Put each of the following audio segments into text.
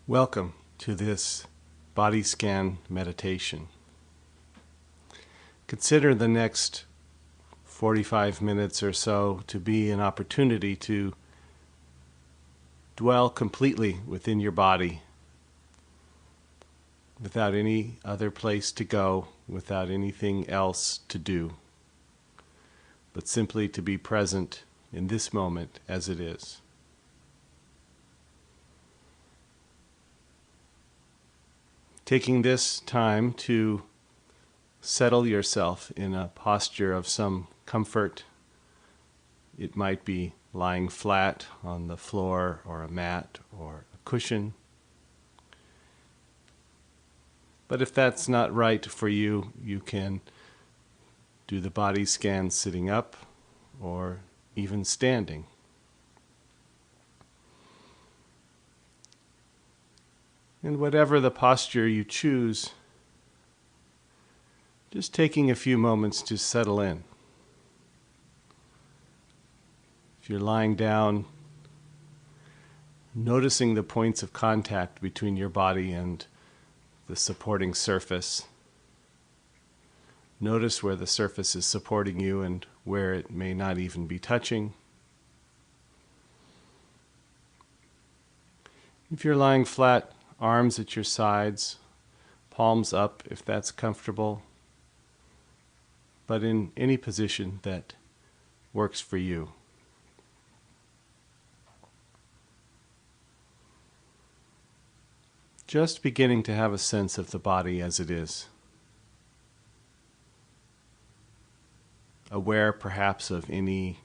Welcome to this body scan meditation. Consider the next 45 minutes or so to be an opportunity to dwell completely within your body, without any other place to go, without anything else to do, but simply to be present in this moment as it is. Taking this time to settle yourself in a posture of some comfort. It might be lying flat on the floor or a mat or a cushion. But if that's not right for you, you can do the body scan sitting up or even standing. And whatever the posture you choose, just taking a few moments to settle in. If you're lying down, noticing the points of contact between your body and the supporting surface. Notice where the surface is supporting you and where it may not even be touching. If you're lying flat, arms at your sides, palms up if that's comfortable, but in any position that works for you. Just beginning to have a sense of the body as it is. Aware perhaps of any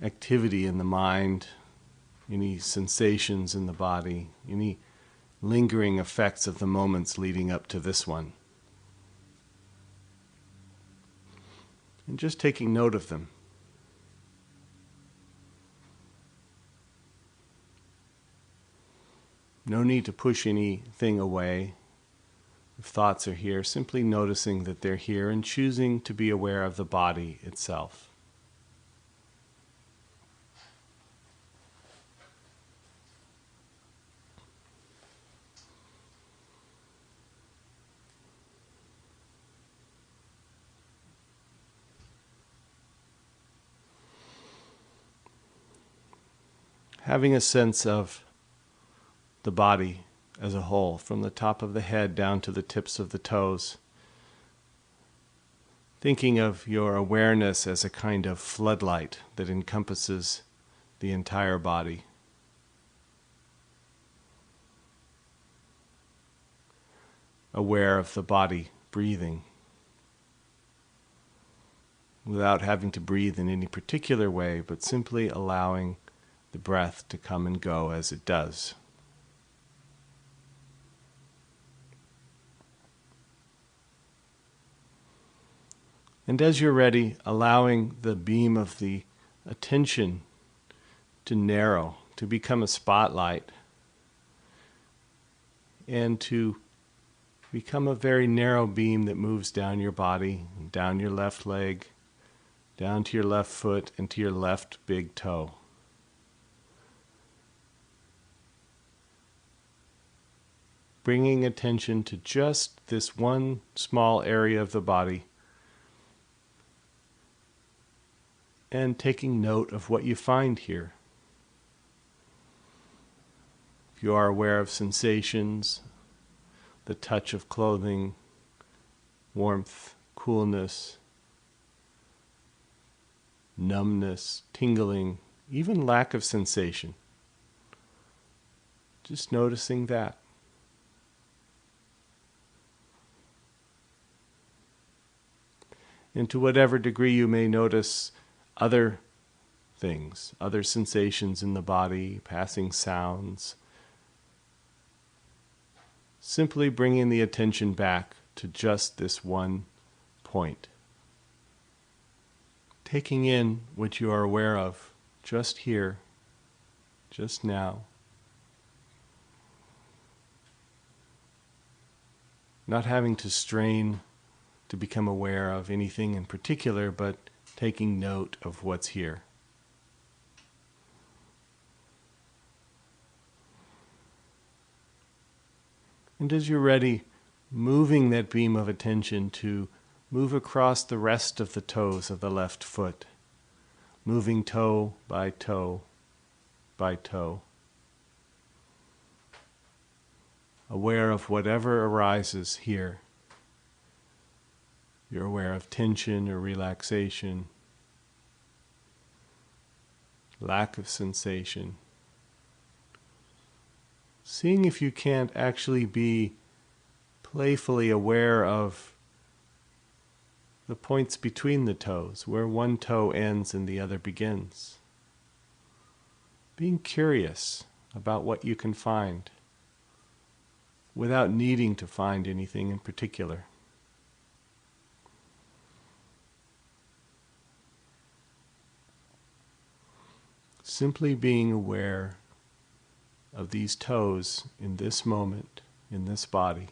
activity in the mind, any sensations in the body, any lingering effects of the moments leading up to this one. And just taking note of them. No need to push anything away. If thoughts are here, simply noticing that they're here and choosing to be aware of the body itself. Having a sense of the body as a whole, from the top of the head down to the tips of the toes. Thinking of your awareness as a kind of floodlight that encompasses the entire body. Aware of the body breathing, without having to breathe in any particular way, but simply allowing the breath to come and go as it does. And as you're ready, allowing the beam of the attention to narrow, to become a spotlight, and to become a very narrow beam that moves down your body, down your left leg, down to your left foot, and to your left big toe. Bringing attention to just this one small area of the body and taking note of what you find here. If you are aware of sensations, the touch of clothing, warmth, coolness, numbness, tingling, even lack of sensation, just noticing that. And to whatever degree you may notice other things, other sensations in the body, passing sounds, simply bringing the attention back to just this one point. Taking in what you are aware of just here, just now. Not having to strain to become aware of anything in particular, but taking note of what's here. And as you're ready, moving that beam of attention to move across the rest of the toes of the left foot, moving toe by toe by toe, aware of whatever arises here. You're aware of tension or relaxation, lack of sensation. Seeing if you can't actually be playfully aware of the points between the toes, where one toe ends and the other begins. Being curious about what you can find, without needing to find anything in particular. Simply being aware of these toes in this moment, in this body.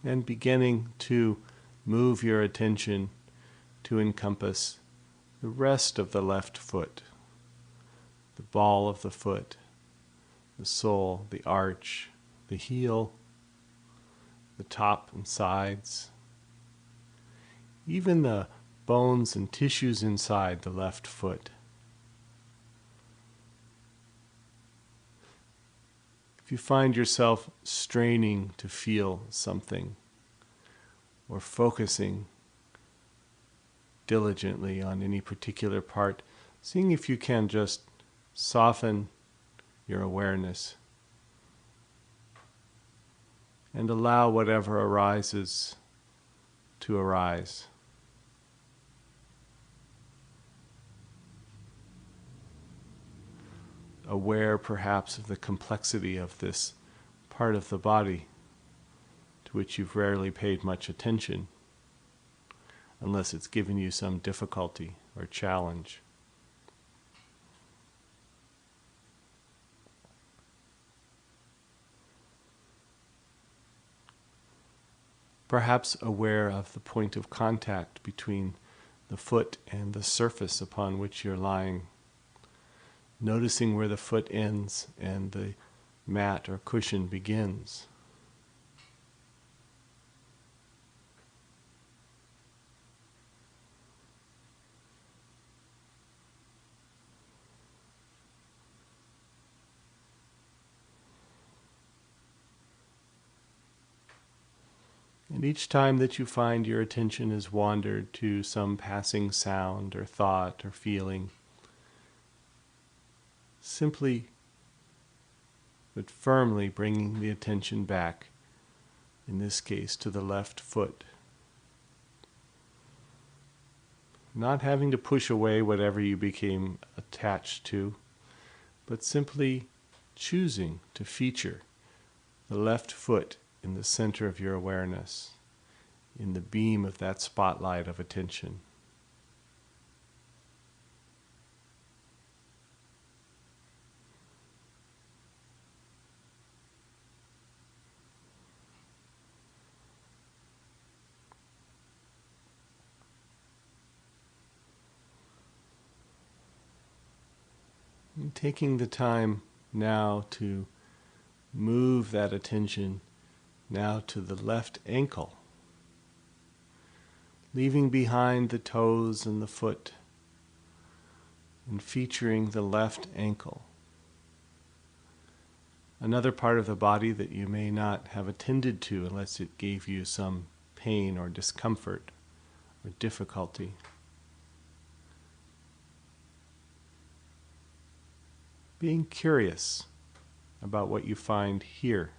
And beginning to move your attention to encompass the rest of the left foot, the ball of the foot, the sole, the arch, the heel, the top and sides, even the bones and tissues inside the left foot. If you find yourself straining to feel something or focusing diligently on any particular part, seeing if you can just soften your awareness and allow whatever arises to arise. Aware perhaps of the complexity of this part of the body to which you've rarely paid much attention, unless it's given you some difficulty or challenge. Perhaps aware of the point of contact between the foot and the surface upon which you're lying, noticing where the foot ends and the mat or cushion begins. And each time that you find your attention has wandered to some passing sound or thought or feeling, simply but firmly bringing the attention back, in this case to the left foot. Not having to push away whatever you became attached to, but simply choosing to feature the left foot in the center of your awareness, in the beam of that spotlight of attention. And taking the time now to move that attention now to the left ankle, leaving behind the toes and the foot, and featuring the left ankle. Another part of the body that you may not have attended to unless it gave you some pain or discomfort or difficulty. Being curious about what you find here.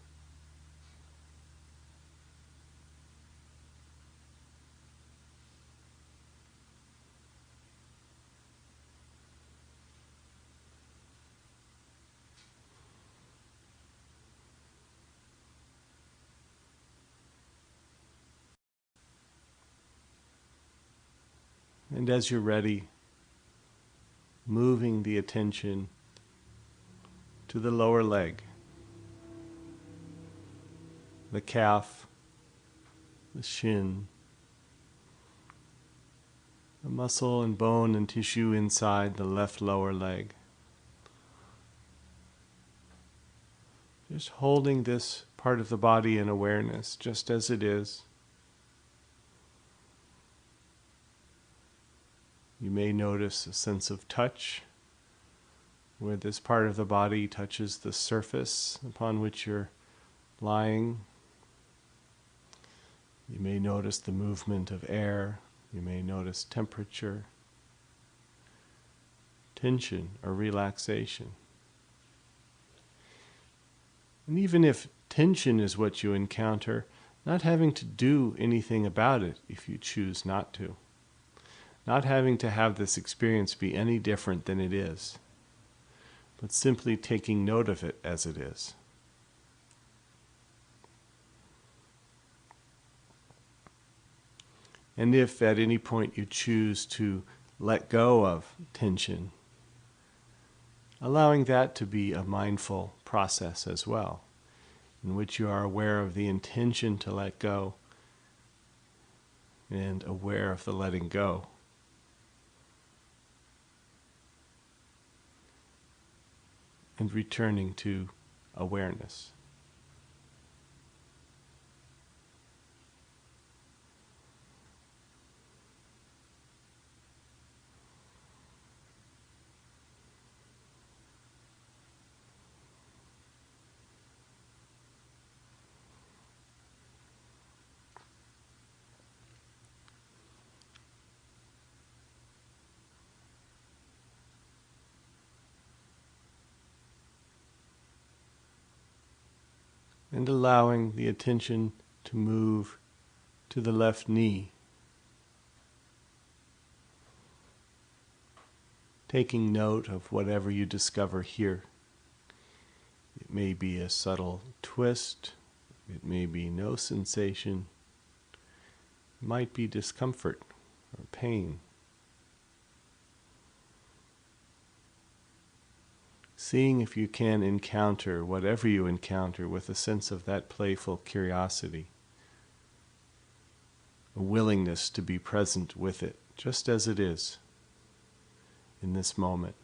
And as you're ready, moving the attention to the lower leg. the calf, the shin, the muscle and bone and tissue inside the left lower leg. Just holding this part of the body in awareness, just as it is. You may notice a sense of touch, where this part of the body touches the surface upon which you're lying. You may notice the movement of air. You may notice temperature, tension, or relaxation. And even if tension is what you encounter, not having to do anything about it if you choose not to. Not having to have this experience be any different than it is, but simply taking note of it as it is. And if at any point you choose to let go of tension, allowing that to be a mindful process as well, in which you are aware of the intention to let go and aware of the letting go. And returning to awareness. And allowing the attention to move to the left knee. Taking note of whatever you discover here. It may be a subtle twist, it may be no sensation, it might be discomfort or pain. Seeing if you can encounter whatever you encounter with a sense of that playful curiosity, a willingness to be present with it, just as it is in this moment.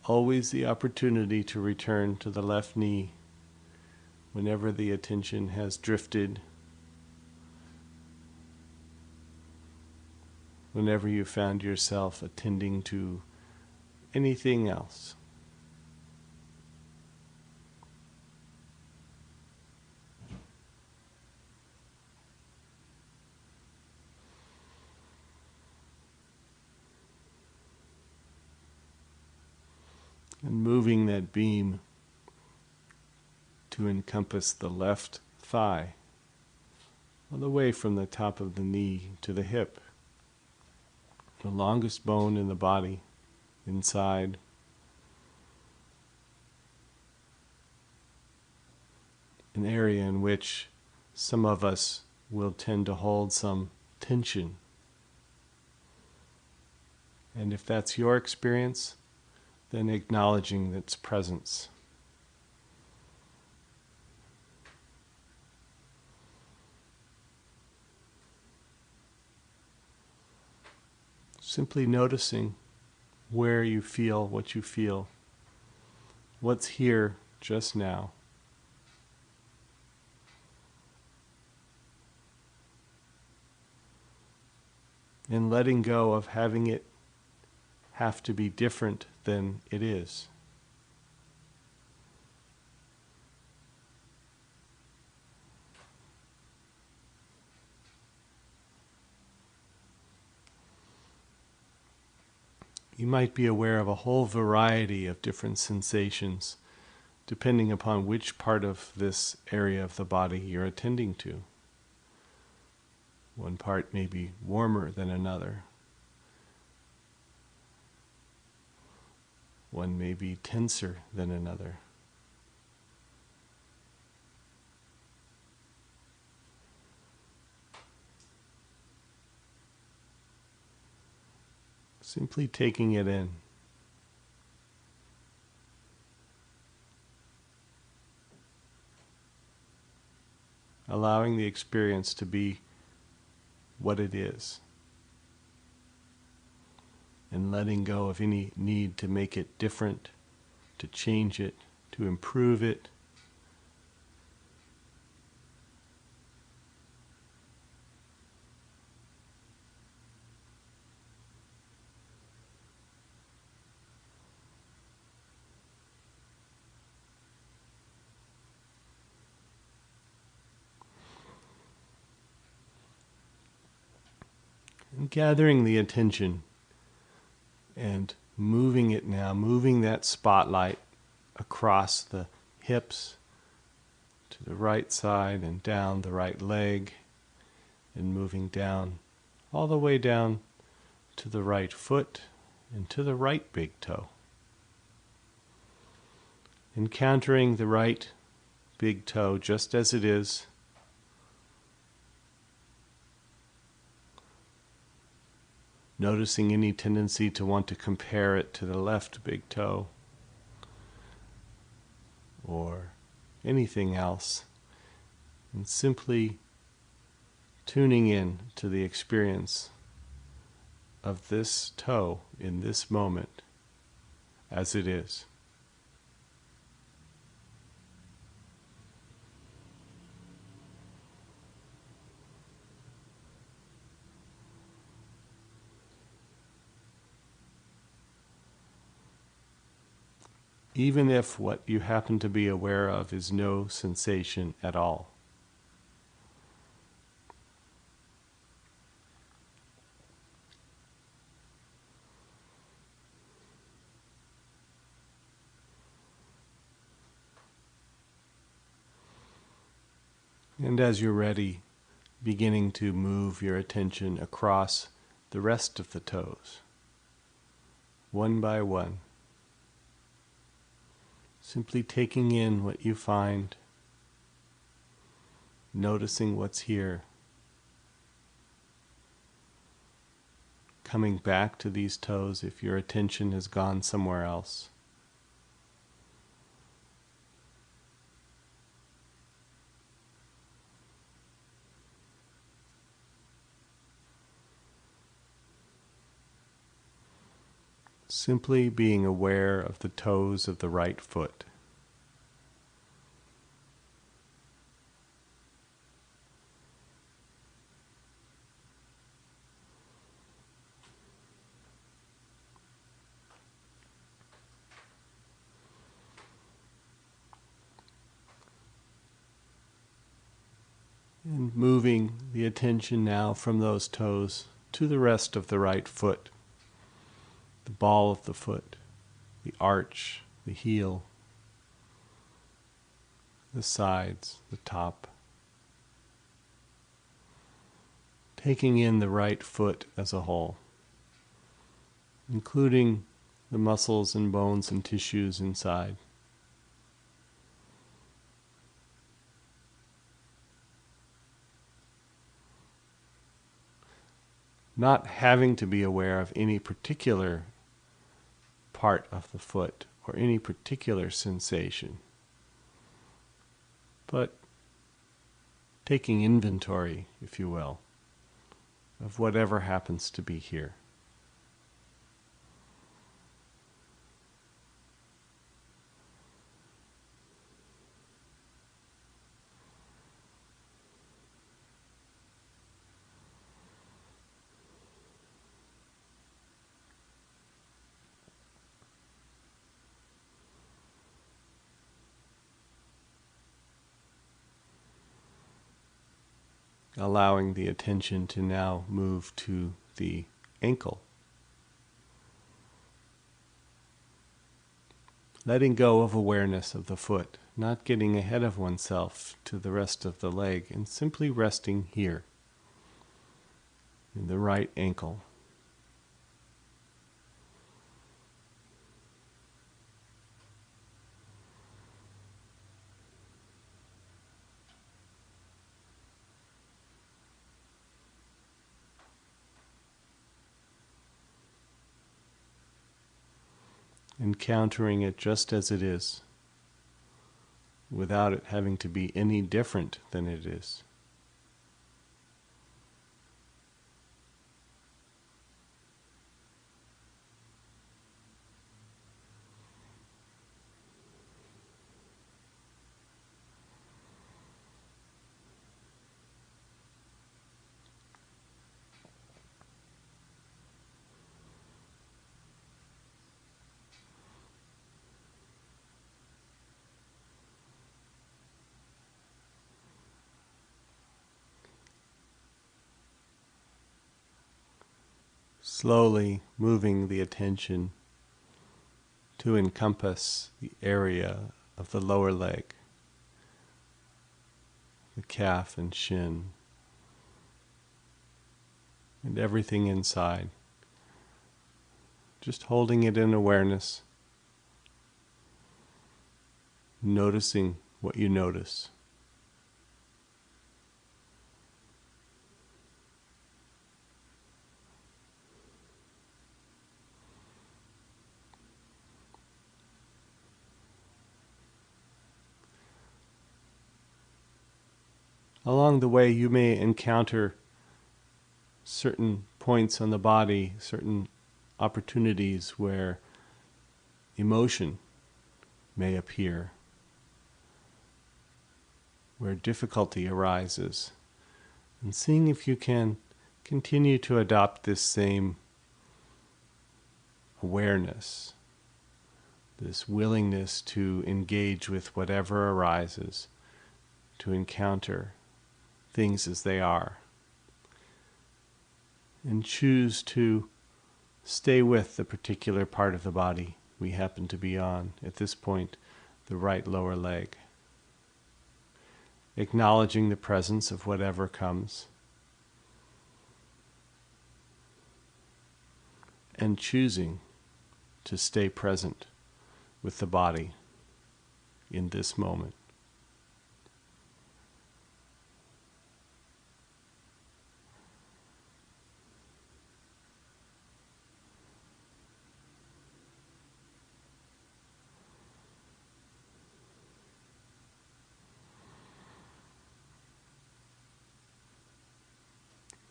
Always the opportunity to return to the left knee whenever the attention has drifted, whenever you found yourself attending to anything else. And moving that beam to encompass the left thigh, all the way from the top of the knee to the hip, the longest bone in the body, inside. An area in which some of us will tend to hold some tension. And if that's your experience, then acknowledging its presence. Simply noticing where you feel what you feel, what's here just now. And letting go of having it have to be different than it is. You might be aware of a whole variety of different sensations, depending upon which part of this area of the body you're attending to. One part may be warmer than another. One may be tenser than another. Simply taking it in. Allowing the experience to be what it is. And letting go of any need to make it different, to change it, to improve it. And gathering the attention and moving it now, moving that spotlight across the hips to the right side and down the right leg, and moving down, all the way down to the right foot and to the right big toe. Encountering the right big toe just as it is. Noticing any tendency to want to compare it to the left big toe or anything else, and simply tuning in to the experience of this toe in this moment as it is. Even if what you happen to be aware of is no sensation at all. And as you're ready, beginning to move your attention across the rest of the toes, one by one. Simply taking in what you find, noticing what's here, coming back to these toes if your attention has gone somewhere else. Simply being aware of the toes of the right foot. And moving the attention now from those toes to the rest of the right foot. The ball of the foot, the arch, the heel, the sides, the top. Taking in the right foot as a whole, including the muscles and bones and tissues inside. Not having to be aware of any particular part of the foot or any particular sensation, but taking inventory, if you will, of whatever happens to be here. Allowing the attention to now move to the ankle. Letting go of awareness of the foot, not getting ahead of oneself to the rest of the leg, and simply resting here in the right ankle. encountering it just as it is, without it having to be any different than it is. Slowly moving the attention to encompass the area of the lower leg, the calf and shin, and everything inside. Just holding it in awareness, noticing what you notice. Along the way, you may encounter certain points on the body, certain opportunities where emotion may appear, where difficulty arises, and seeing if you can continue to adopt this same awareness, this willingness to engage with whatever arises, to encounter things as they are, and choose to stay with the particular part of the body we happen to be on, at this point, the right lower leg. Acknowledging the presence of whatever comes, and choosing to stay present with the body in this moment.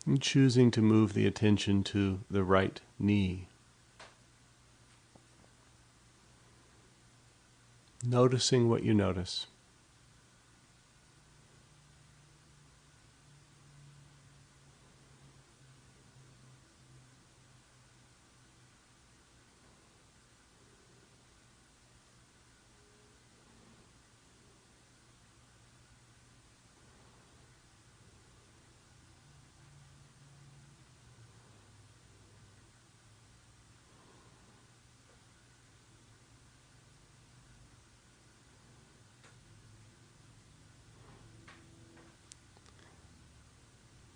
And choosing to move the attention to the right knee. Noticing what you notice.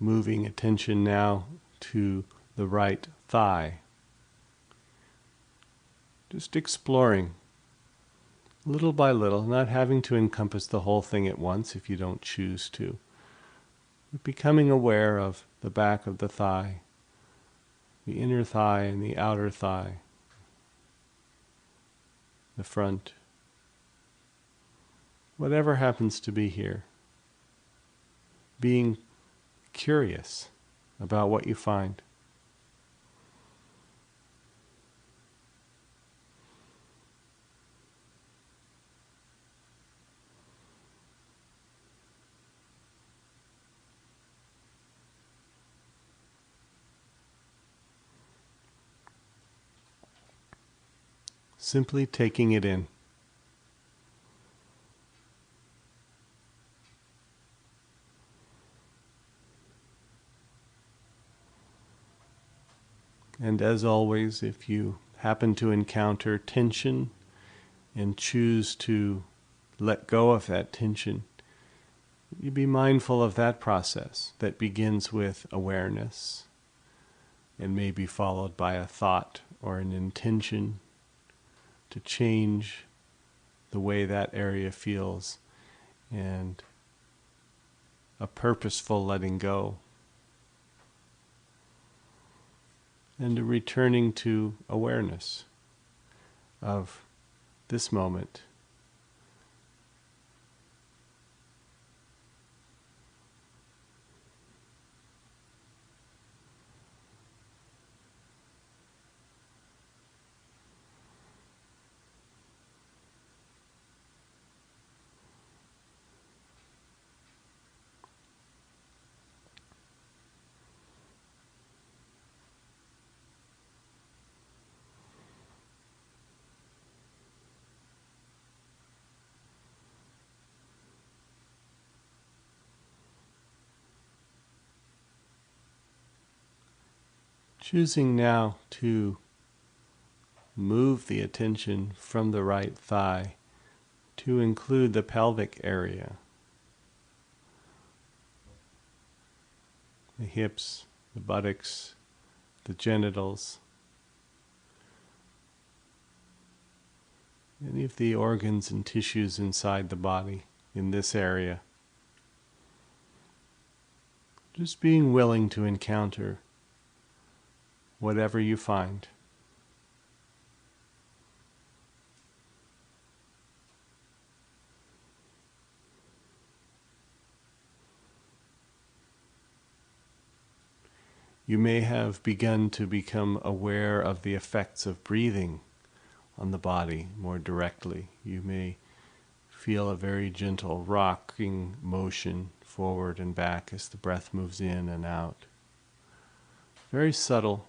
Moving attention now to the right thigh. Just exploring, little by little, not having to encompass the whole thing at once if you don't choose to. But becoming aware of the back of the thigh, the inner thigh and the outer thigh, the front, whatever happens to be here. Being curious about what you find. Simply taking it in. And as always, if you happen to encounter tension and choose to let go of that tension, you be mindful of that process that begins with awareness and may be followed by a thought or an intention to change the way that area feels, and a purposeful letting go, and a returning to awareness, of this moment. Choosing now to move the attention from the right thigh to include the pelvic area, the hips, the buttocks, the genitals, any of the organs and tissues inside the body in this area. Just being willing to encounter whatever you find. You may have begun to become aware of the effects of breathing on the body more directly. You may feel a very gentle rocking motion forward and back as the breath moves in and out. Very subtle.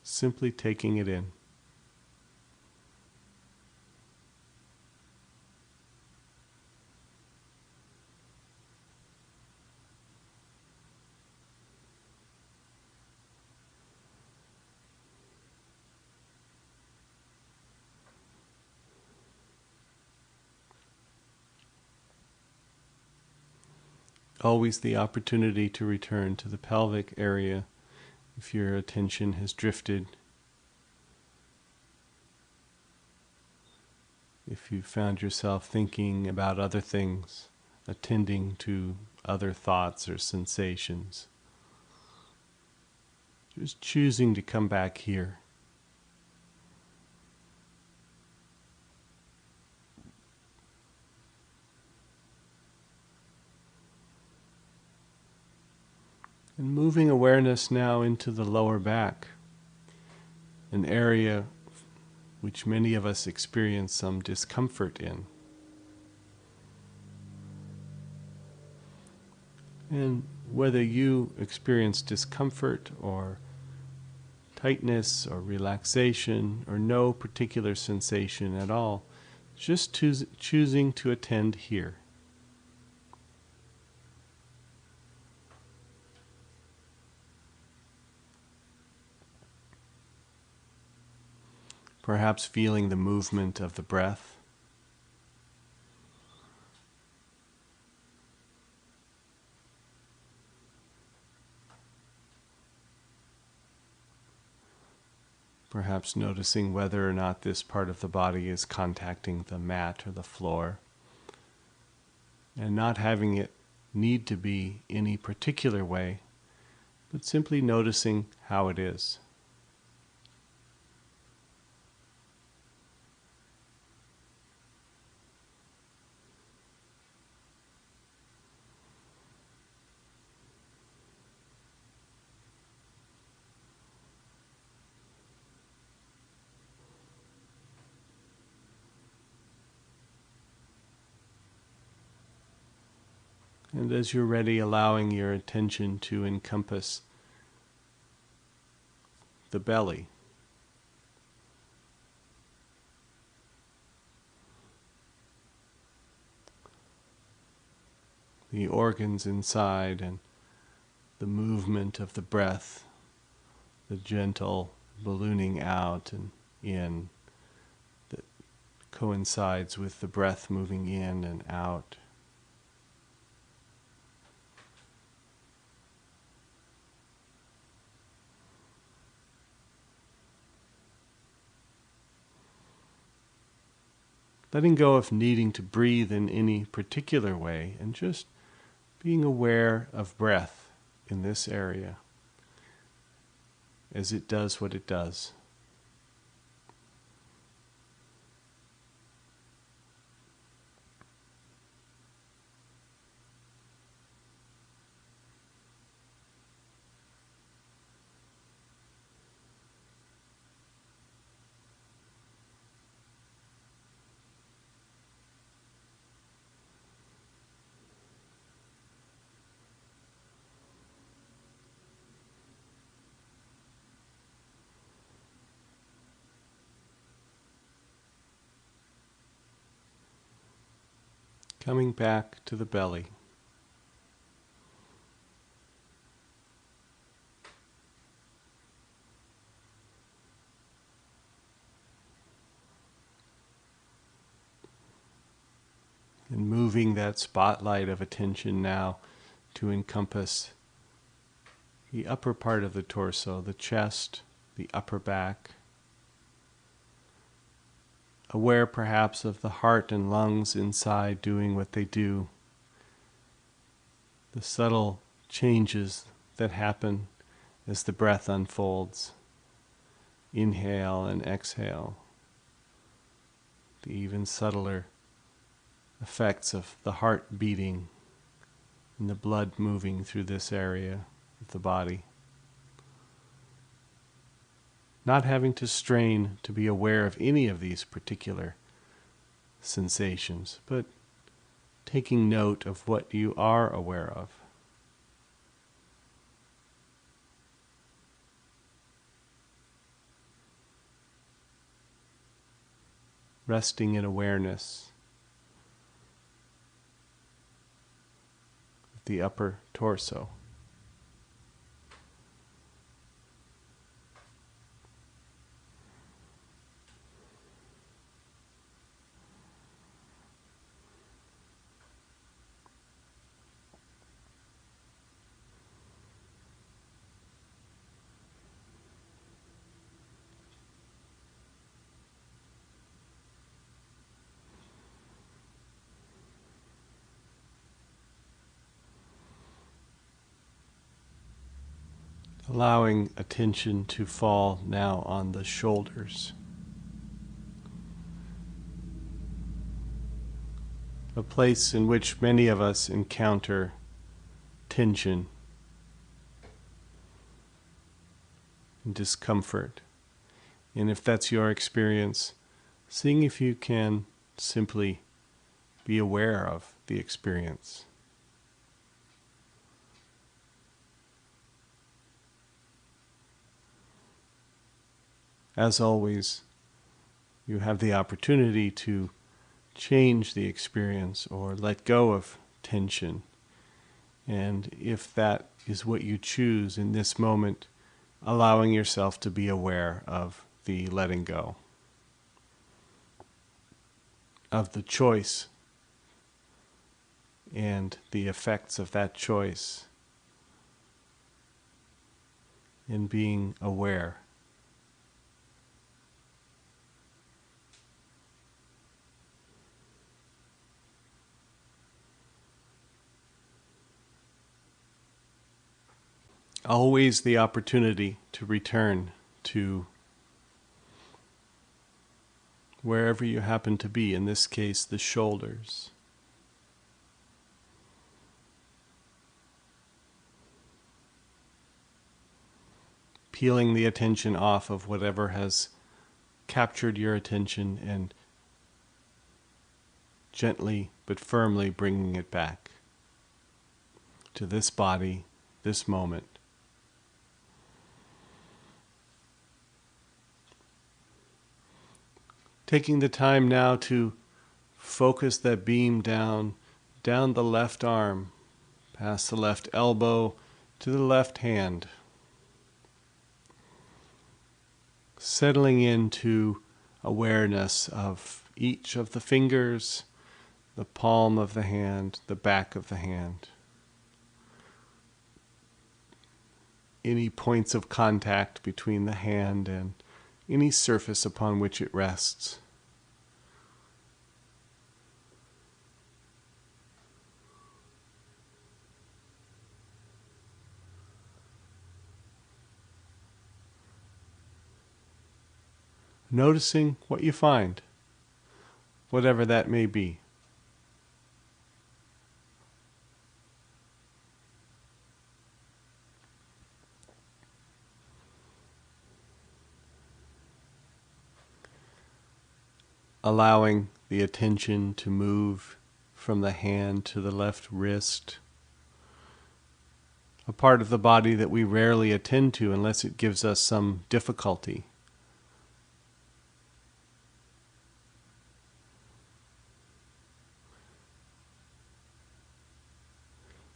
Simply taking it in. Always the opportunity to return to the pelvic area if your attention has drifted. If you found yourself thinking about other things, attending to other thoughts or sensations, just choosing to come back here. And moving awareness now into the lower back, an area which many of us experience some discomfort in. And whether you experience discomfort or tightness or relaxation or no particular sensation at all, just choosing to attend here. Perhaps feeling the movement of the breath. Perhaps noticing whether or not this part of the body is contacting the mat or the floor, and not having it need to be any particular way, but simply noticing how it is. And as you're ready, allowing your attention to encompass the belly. The organs inside and the movement of the breath, the gentle ballooning out and in that coincides with the breath moving in and out. letting go of needing to breathe in any particular way, and just being aware of breath in this area as it does what it does. Coming back to the belly. And moving that spotlight of attention now to encompass the upper part of the torso, the chest, the upper back. Aware perhaps of the heart and lungs inside doing what they do. The subtle changes that happen as the breath unfolds. Inhale and exhale. The even subtler effects of the heart beating and the blood moving through this area of the body. Not having to strain to be aware of any of these particular sensations, but taking note of what you are aware of. Resting in awareness of the upper torso. Allowing attention to fall now on the shoulders. A place in which many of us encounter tension and discomfort. And if that's your experience, seeing if you can simply be aware of the experience. As always, you have the opportunity to change the experience or let go of tension. And if that is what you choose in this moment, allowing yourself to be aware of the letting go, of the choice and the effects of that choice, and being aware. Always the opportunity to return to wherever you happen to be, in this case, the shoulders. Peeling the attention off of whatever has captured your attention and gently but firmly bringing it back to this body, this moment. Taking the time now to focus that beam down the left arm, past the left elbow to the left hand. Settling into awareness of each of the fingers, the palm of the hand, the back of the hand. Any points of contact between the hand and any surface upon which it rests. noticing what you find, whatever that may be. Allowing the attention to move from the hand to the left wrist, a part of the body that we rarely attend to unless it gives us some difficulty.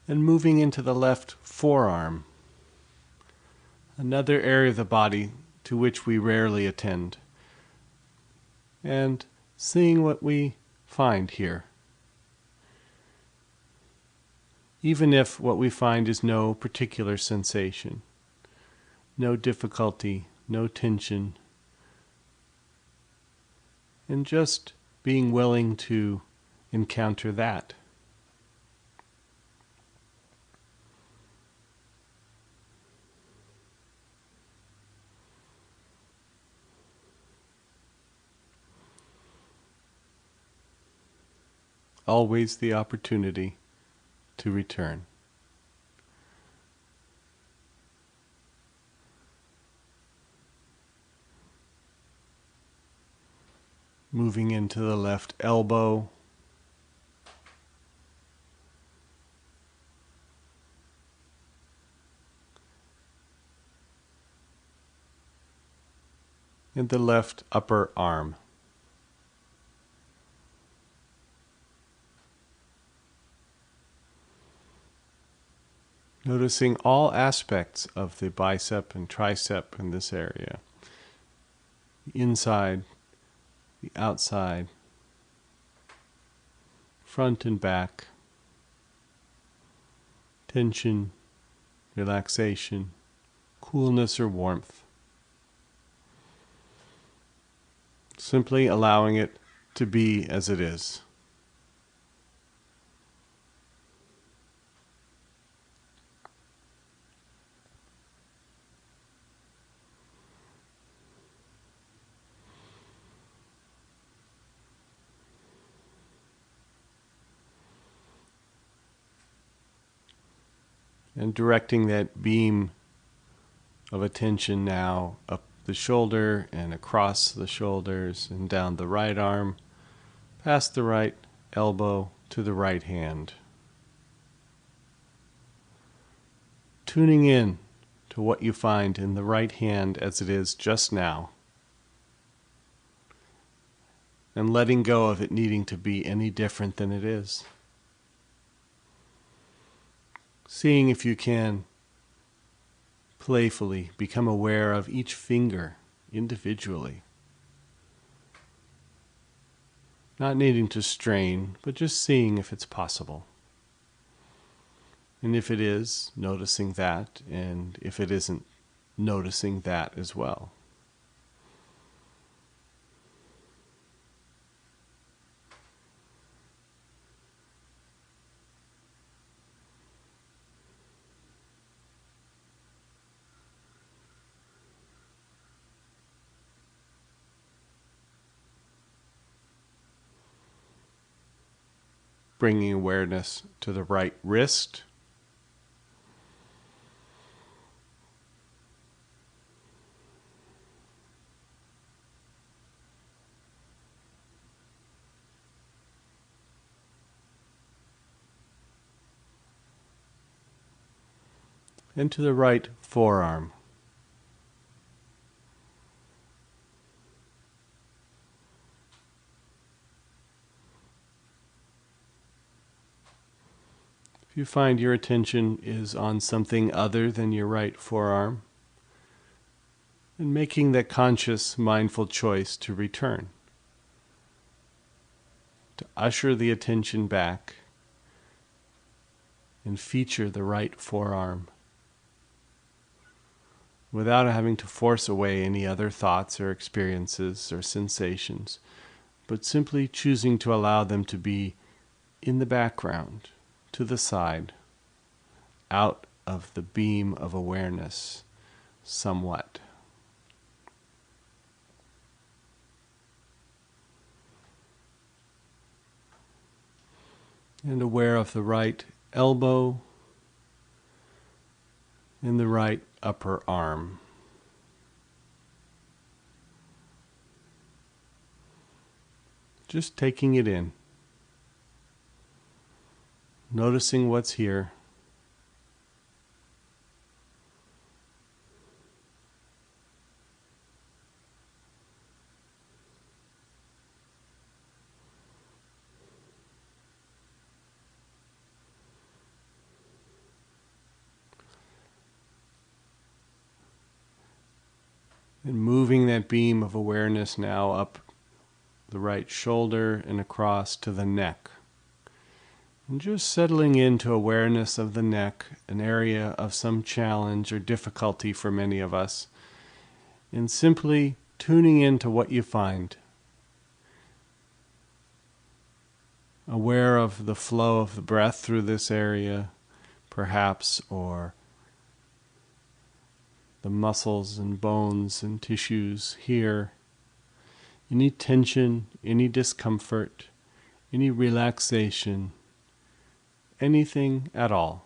And moving into the left forearm, another area of the body to which we rarely attend, and seeing what we find here. Even if what we find is no particular sensation, no difficulty, no tension, and just being willing to encounter that. Always the opportunity to return. Moving into the left elbow, and the left upper arm. Noticing all aspects of the bicep and tricep in this area. The inside, the outside, front and back, tension, relaxation, coolness or warmth. Simply allowing it to be as it is. And directing that beam of attention now up the shoulder and across the shoulders and down the right arm, past the right elbow to the right hand. Tuning in to what you find in the right hand as it is just now, and letting go of it needing to be any different than it is. Seeing if you can playfully become aware of each finger individually. Not needing to strain, but just seeing if it's possible. And if it is, noticing that, and if it isn't, noticing that as well. Bringing awareness to the right wrist, and to the right forearm. If you find your attention is on something other than your right forearm, and making that conscious, mindful choice to return, to usher the attention back and feature the right forearm without having to force away any other thoughts or experiences or sensations, but simply choosing to allow them to be in the background, to the side, out of the beam of awareness somewhat. And aware of the right elbow and the right upper arm. Just taking it in. Noticing what's here. And moving that beam of awareness now up the right shoulder and across to the neck. And just settling into awareness of the neck, an area of some challenge or difficulty for many of us, and simply tuning into what you find. Aware of the flow of the breath through this area, perhaps, or the muscles and bones and tissues here. Any tension, any discomfort, any relaxation, anything at all.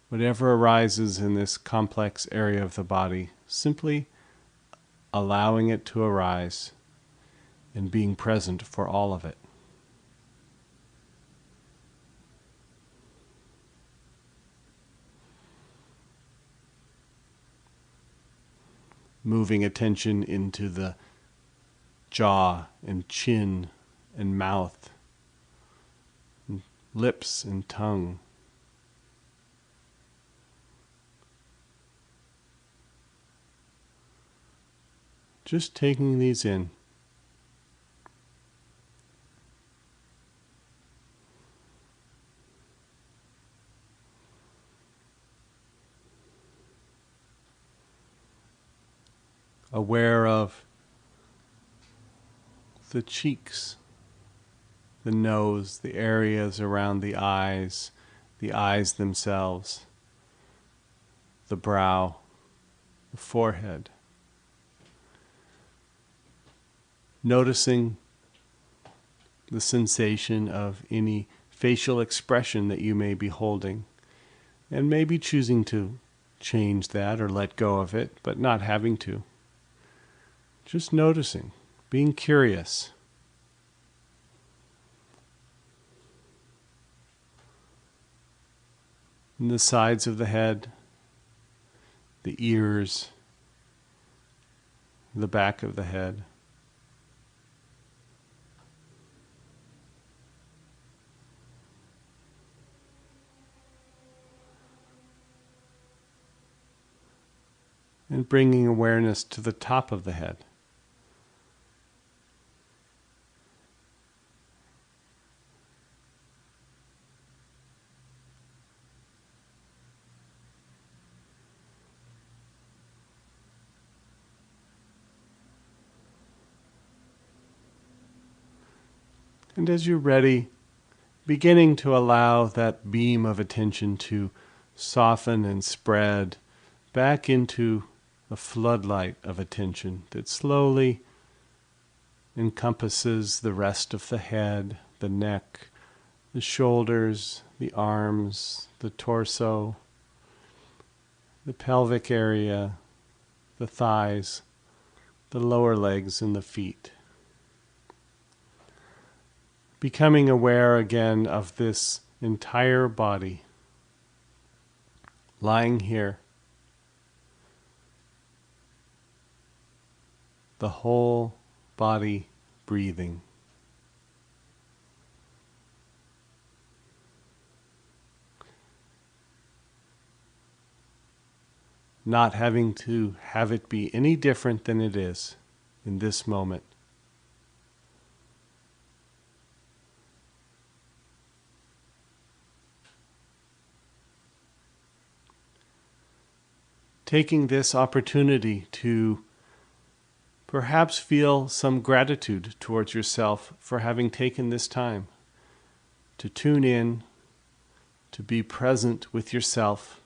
Whatever arises in this complex area of the body, simply allowing it to arise and being present for all of it. Moving attention into the jaw and chin and mouth, and lips and tongue. Just taking these in. Aware of the cheeks, the nose, the areas around the eyes themselves, the brow, the forehead. Noticing the sensation of any facial expression that you may be holding, and maybe choosing to change that or let go of it, but not having to. Just noticing, being curious. And the sides of the head, the ears, the back of the head. And bringing awareness to the top of the head. And as you're ready, beginning to allow that beam of attention to soften and spread back into a floodlight of attention that slowly encompasses the rest of the head, the neck, the shoulders, the arms, the torso, the pelvic area, the thighs, the lower legs, and the feet. Becoming aware again of this entire body lying here, the whole body breathing. Not having to have it be any different than it is in this moment. Taking this opportunity to perhaps feel some gratitude towards yourself for having taken this time to tune in, to be present with yourself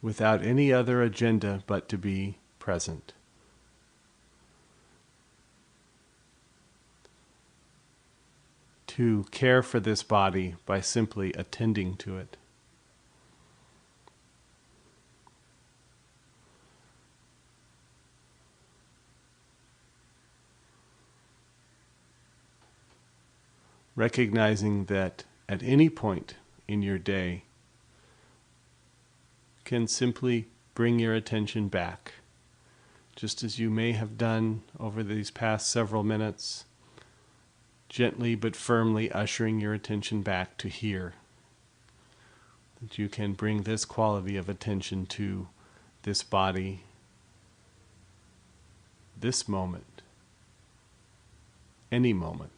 without any other agenda but to be present. to care for this body by simply attending to it. Recognizing that at any point in your day, you can simply bring your attention back, just as you may have done over these past several minutes, gently but firmly ushering your attention back to here. That you can bring this quality of attention to this body, this moment, any moment.